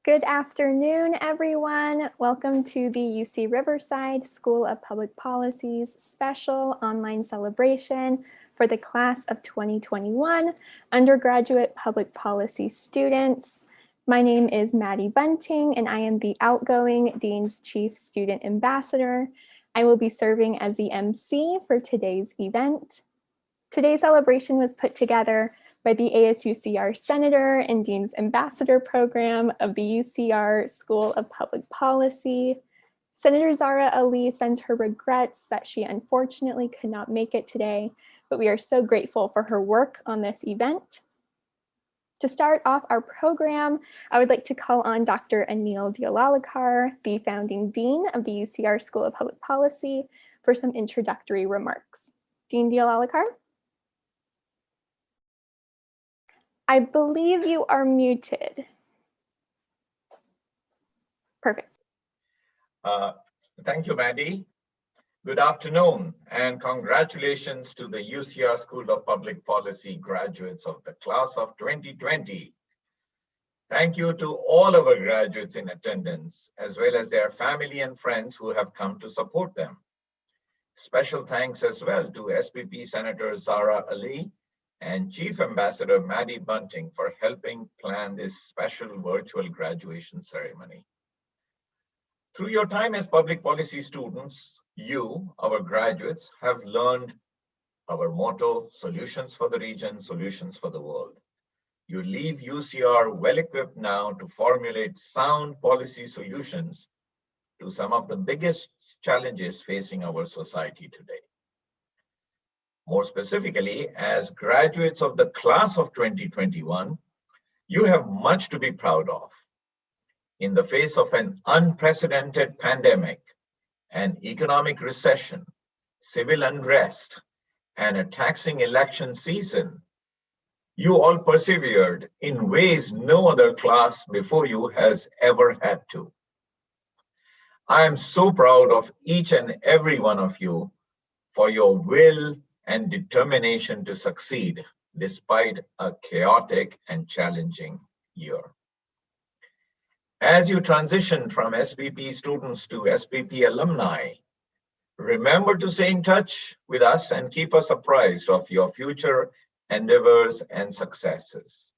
Good afternoon, everyone. Welcome to the UC Riverside School of Public Policy's special online celebration for the class of 2021 undergraduate public policy students. My name is Maddie Bunting, and I am the outgoing Dean's Chief Student Ambassador. I will be serving as the MC for today's event. Today's celebration was put together by the ASUCR Senator and Dean's Ambassador Program of the UCR School of Public Policy. Senator Zahra Ali sends her regrets that she unfortunately could not make it today, but we are so grateful for her work on this event. To start off our program, I would like to call on Dr. Anil Dialalekar, the founding Dean of the UCR School of Public Policy, for some introductory remarks. Dean Dialalekar? I believe you are muted. Perfect. Thank you, Maddie. Good afternoon, and congratulations to the UCR School of Public Policy graduates of the class of 2020. Thank you to all our graduates in attendance, as well as their family and friends who have come to support them. Special thanks as well to SPP Senator Zahra Ali and Chief Ambassador Maddie Bunting for helping plan this special virtual graduation ceremony. Through your time as public policy students, you, our graduates, have learned our motto, solutions for the region, solutions for the world. You leave UCR well-equipped now to formulate sound policy solutions to some of the biggest challenges facing our society today. More specifically, as graduates of the class of 2021, you have much to be proud of. In the face of an unprecedented pandemic, an economic recession, civil unrest, and a taxing election season, you all persevered in ways no other class before you has ever had to. I am so proud of each and every one of you for your will and determination to succeed despite a chaotic and challenging year. As you transition from SPP students to SPP alumni, remember to stay in touch with us and keep us apprised of your future endeavors and successes.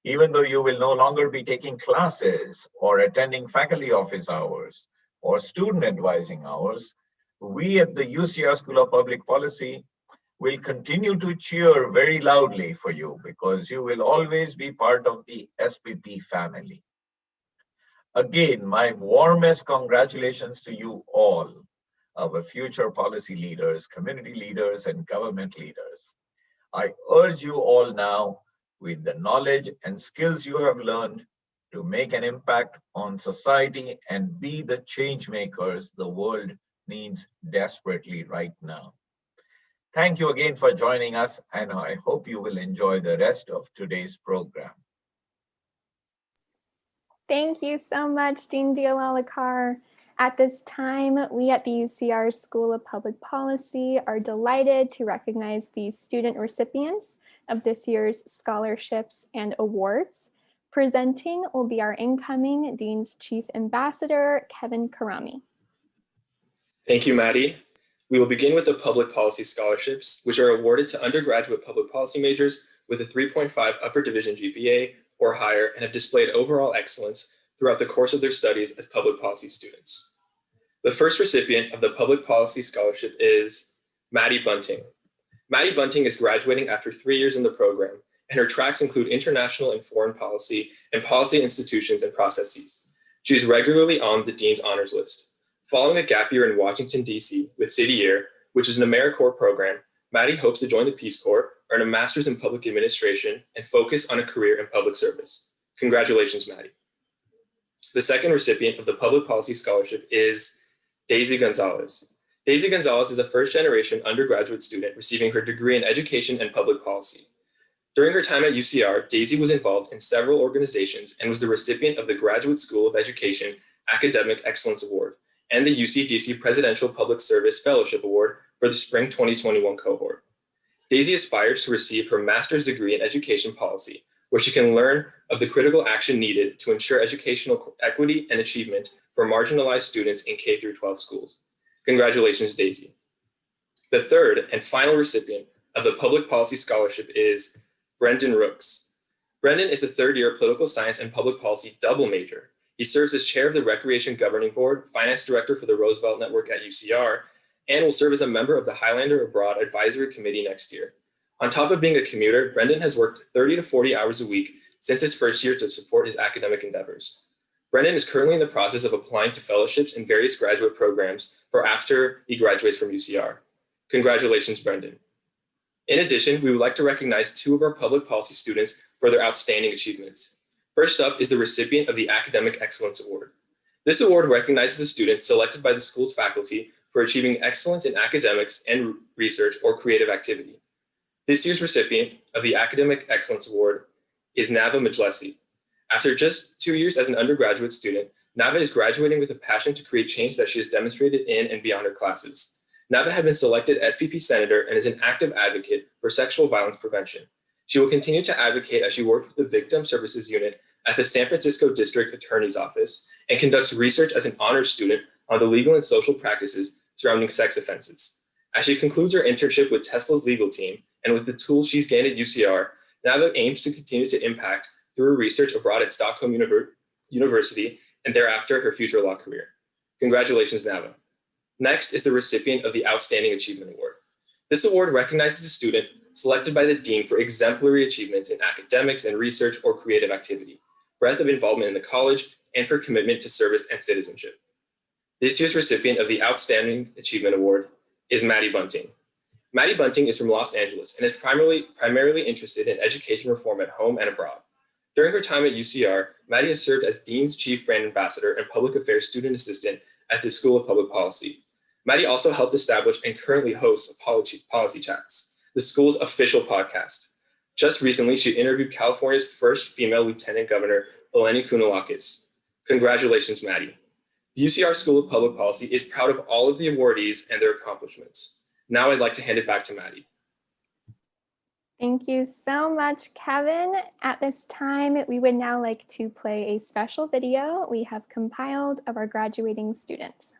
Even though you will no longer be taking classes or attending faculty office hours or student advising hours, we at the UCR School of Public Policy will continue to cheer very loudly for you because you will always be part of the SPP family. Again, my warmest congratulations to you all, our future policy leaders, community leaders, and government leaders. I urge you all now, with the knowledge and skills you have learned, to make an impact on society and be the change makers the world needs desperately right now. Thank you again for joining us, and I hope you will enjoy the rest of today's program. Thank you so much, Dean Dialalekar. At this time, we at the UCR School of Public Policy are delighted to recognize the student recipients of this year's scholarships and awards. Presenting will be our incoming Dean's Chief Ambassador, Kevin Karami. Thank you, Maddie. We will begin with the public policy scholarships, which are awarded to undergraduate public policy majors with a 3.5 upper division GPA or higher and have displayed overall excellence throughout the course of their studies as public policy students. The first recipient of the public policy scholarship is Maddie Bunting. Maddie Bunting is graduating after 3 years in the program, and her tracks include international and foreign policy and policy institutions and processes. She is regularly on the Dean's Honors List. Following a gap year in Washington, D.C. with City Year, which is an AmeriCorps program, Maddie hopes to join the Peace Corps, earn a master's in public administration, and focus on a career in public service. Congratulations, Maddie. The second recipient of the public policy scholarship is Daisy Gonzalez. Daisy Gonzalez is a first-generation undergraduate student receiving her degree in education and public policy. During her time at UCR, Daisy was involved in several organizations and was the recipient of the Graduate School of Education Academic Excellence Award and the UC-DC Presidential Public Service Fellowship Award for the Spring 2021 cohort. Daisy aspires to receive her master's degree in education policy where she can learn of the critical action needed to ensure educational equity and achievement for marginalized students in K-12 schools. Congratulations, Daisy. The third and final recipient of the Public Policy Scholarship is Brendan Rooks. Brendan is a third-year political science and public policy double major. He serves as chair of the Recreation Governing Board, finance director for the Roosevelt Network at UCR, and will serve as a member of the Highlander Abroad Advisory Committee next year. On top of being a commuter, Brendan has worked 30 to 40 hours a week since his first year to support his academic endeavors. Brendan is currently in the process of applying to fellowships in various graduate programs for after he graduates from UCR. Congratulations, Brendan. In addition, we would like to recognize two of our public policy students for their outstanding achievements. First up is the recipient of the Academic Excellence Award. This award recognizes a student selected by the school's faculty for achieving excellence in academics and research or creative activity. This year's recipient of the Academic Excellence Award is Nava Majlesi. After just 2 years as an undergraduate student, Nava is graduating with a passion to create change that she has demonstrated in and beyond her classes. Nava had been selected SPP Senator and is an active advocate for sexual violence prevention. She will continue to advocate as she works with the Victim Services Unit at the San Francisco District Attorney's Office and conducts research as an honors student on the legal and social practices surrounding sex offenses. As she concludes her internship with Tesla's legal team and with the tools she's gained at UCR, Nava aims to continue to impact through her research abroad at Stockholm University and thereafter her future law career. Congratulations, Nava. Next is the recipient of the Outstanding Achievement Award. This award recognizes a student selected by the dean for exemplary achievements in academics and research or creative activity, breadth of involvement in the college, and for commitment to service and citizenship. This year's recipient of the Outstanding Achievement Award is Maddie Bunting. Maddie Bunting is from Los Angeles and is primarily interested in education reform at home and abroad. During her time at UCR, Maddie has served as Dean's Chief Brand Ambassador and Public Affairs Student Assistant at the School of Public Policy. Maddie also helped establish and currently hosts Policy Chats, the school's official podcast. Just recently, she interviewed California's first female Lieutenant Governor, Eleni Kounalakis. Congratulations, Maddie. The UCR School of Public Policy is proud of all of the awardees and their accomplishments. Now I'd like to hand it back to Maddie. Thank you so much, Kevin. At this time, we would now like to play a special video we have compiled of our graduating students.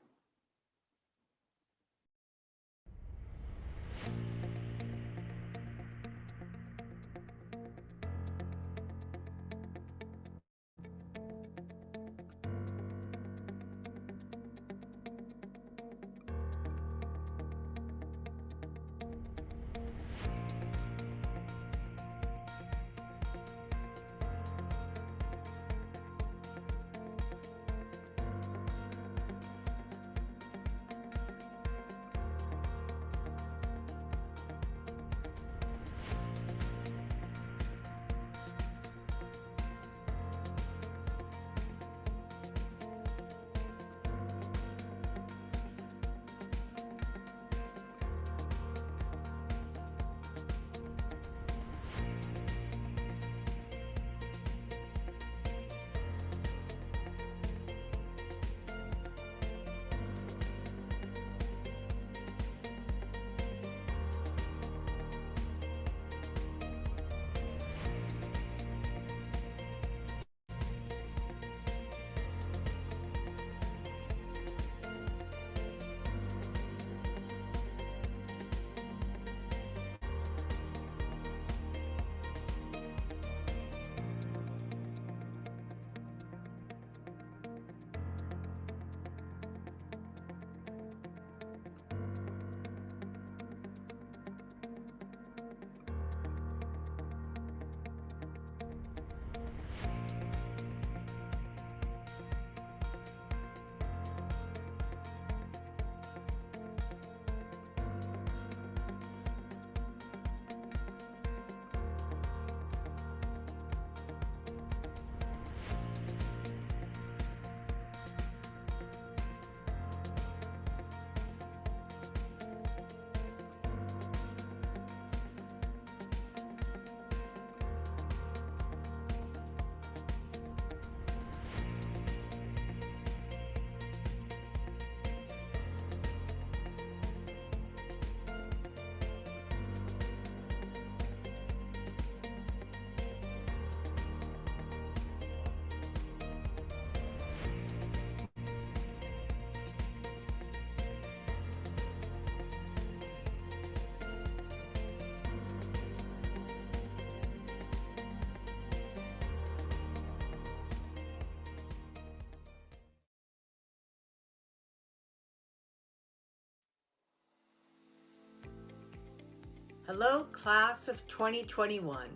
Hello, class of 2021.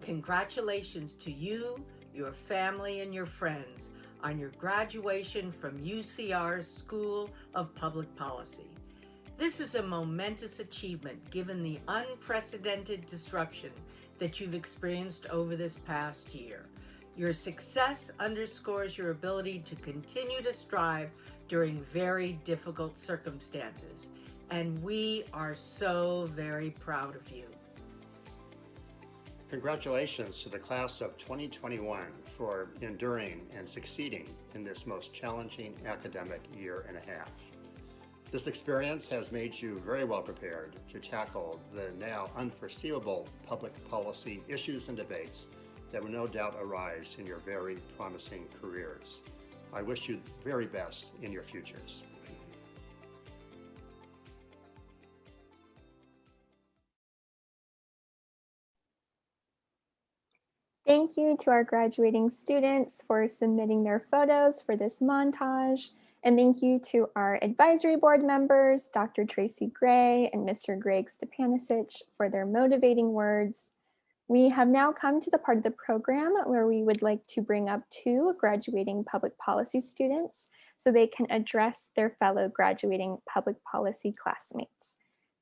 Congratulations to you, your family, and your friends on your graduation from UCR's School of Public Policy. This is a momentous achievement given the unprecedented disruption that you've experienced over this past year. Your success underscores your ability to continue to strive during very difficult circumstances, and we are so very proud of you. Congratulations to the class of 2021 for enduring and succeeding in this most challenging academic year and a half. This experience has made you very well prepared to tackle the now unforeseeable public policy issues and debates that will no doubt arise in your very promising careers. I wish you the very best in your futures. Thank you to our graduating students for submitting their photos for this montage. And thank you to our advisory board members, Dr. Tracy Gray and Mr. Greg Stepanisic, for their motivating words. We have now come to the part of the program where we would like to bring up two graduating public policy students so they can address their fellow graduating public policy classmates.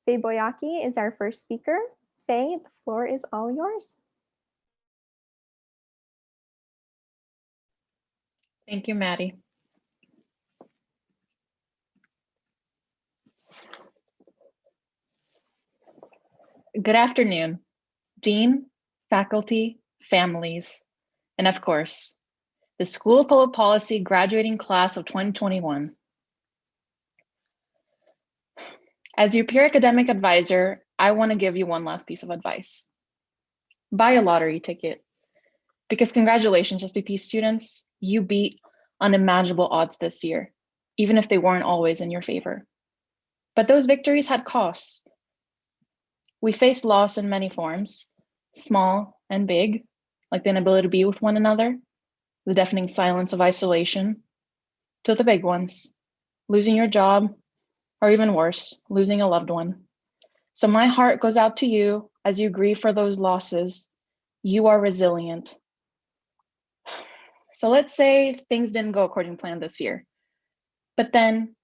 Faye Boyaki is our first speaker. Faye, the floor is all yours. Thank you, Maddie. Good afternoon, Dean, faculty, families, and of course, the School of Public Policy graduating class of 2021. As your peer academic advisor, I want to give you one last piece of advice. Buy a lottery ticket, because congratulations, SPP students, you beat unimaginable odds this year, even if they weren't always in your favor. But those victories had costs. We faced loss in many forms, small and big, like the inability to be with one another, the deafening silence of isolation, to the big ones, losing your job, or even worse, losing a loved one. So my heart goes out to you as you grieve for those losses. You are resilient. So let's say things didn't go according to plan this year, but then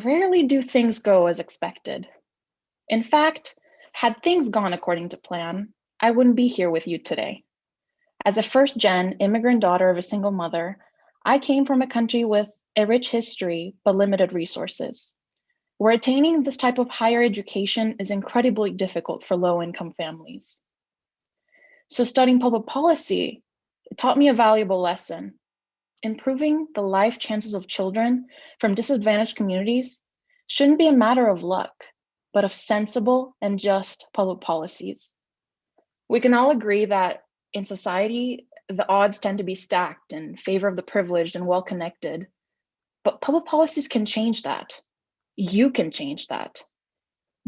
rarely do things go as expected. In fact, had things gone according to plan, I wouldn't be here with you today. As a first-gen immigrant daughter of a single mother, I came from a country with a rich history but limited resources, where attaining this type of higher education is incredibly difficult for low-income families. So studying public policy, it taught me a valuable lesson. Improving the life chances of children from disadvantaged communities shouldn't be a matter of luck, but of sensible and just public policies. We can all agree that in society, the odds tend to be stacked in favor of the privileged and well-connected, but public policies can change that. You can change that.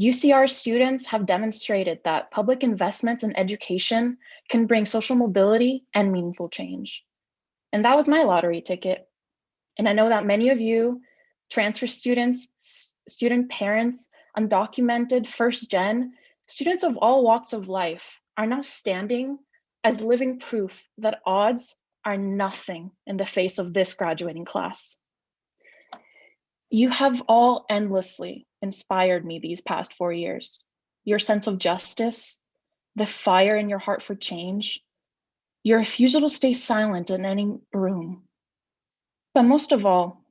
UCR students have demonstrated that public investments in education can bring social mobility and meaningful change. And that was my lottery ticket. And I know that many of you, transfer students, student parents, undocumented, first gen, students of all walks of life are now standing as living proof that odds are nothing in the face of this graduating class. You have all endlessly inspired me these past 4 years. Your sense of justice, the fire in your heart for change, your refusal to stay silent in any room. But most of all,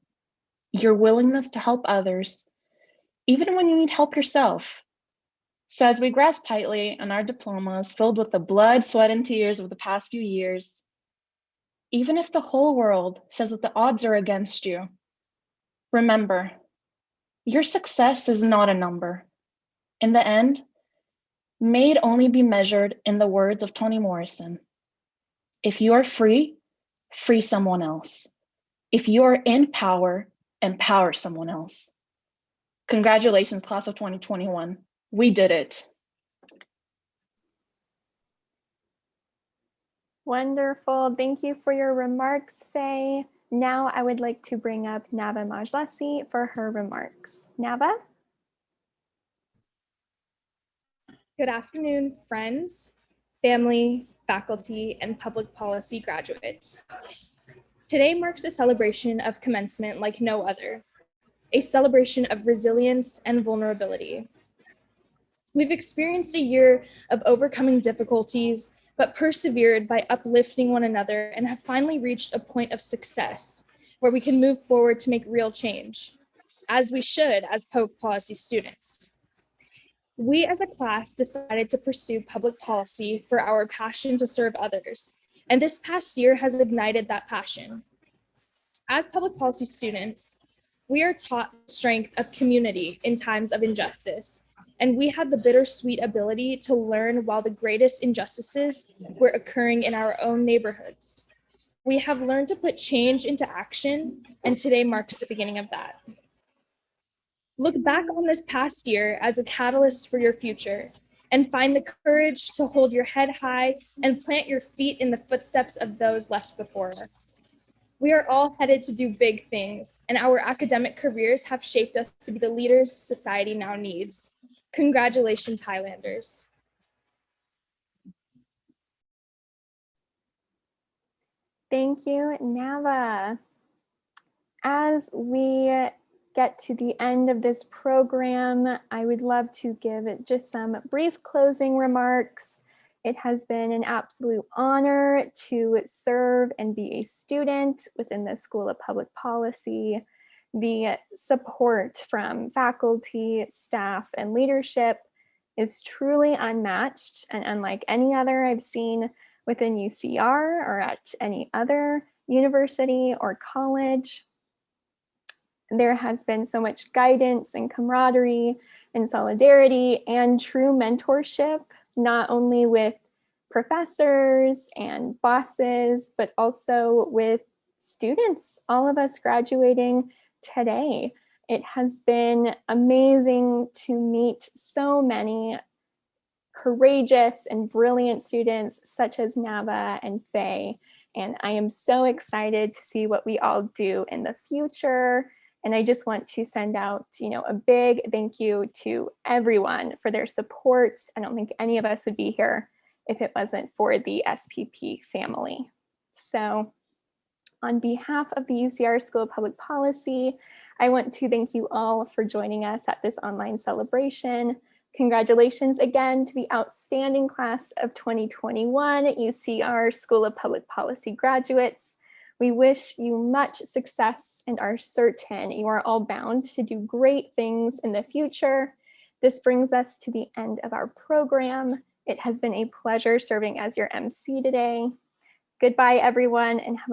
your willingness to help others, even when you need help yourself. So as we grasp tightly on our diplomas filled with the blood, sweat, and tears of the past few years, even if the whole world says that the odds are against you, remember, your success is not a number. In the end, may it only be measured in the words of Toni Morrison. If you are free, free someone else. If you are in power, empower someone else. Congratulations, class of 2021. We did it. Wonderful. Thank you for your remarks, Faye. Now I would like to bring up Nava Majlesi for her remarks. Nava? Good afternoon, friends, family, faculty, and public policy graduates. Today marks a celebration of commencement like no other, a celebration of resilience and vulnerability. We've experienced a year of overcoming difficulties, but persevered by uplifting one another and have finally reached a point of success where we can move forward to make real change, as we should as public policy students. We as a class decided to pursue public policy for our passion to serve others, and this past year has ignited that passion. As public policy students, we are taught the strength of community in times of injustice, and we had the bittersweet ability to learn while the greatest injustices were occurring in our own neighborhoods. We have learned to put change into action, and today marks the beginning of that. Look back on this past year as a catalyst for your future and find the courage to hold your head high and plant your feet in the footsteps of those left before us. We are all headed to do big things, and our academic careers have shaped us to be the leaders society now needs. Congratulations, Highlanders. Thank you, Nava. As we get to the end of this program, I would love to give just some brief closing remarks. It has been an absolute honor to serve and be a student within the School of Public Policy. The support from faculty, staff, and leadership is truly unmatched and unlike any other I've seen within UCR or at any other university or college. There has been so much guidance and camaraderie and solidarity and true mentorship, not only with professors and bosses, but also with students, all of us graduating today. It has been amazing to meet so many courageous and brilliant students such as Nava and Faye. And I am so excited to see what we all do in the future. And I just want to send out, a big thank you to everyone for their support. I don't think any of us would be here if it wasn't for the SPP family. So on behalf of the UCR School of Public Policy, I want to thank you all for joining us at this online celebration. Congratulations again to the outstanding class of 2021 UCR School of Public Policy graduates. We wish you much success and are certain you are all bound to do great things in the future. This brings us to the end of our program. It has been a pleasure serving as your MC today. Goodbye, everyone, and have a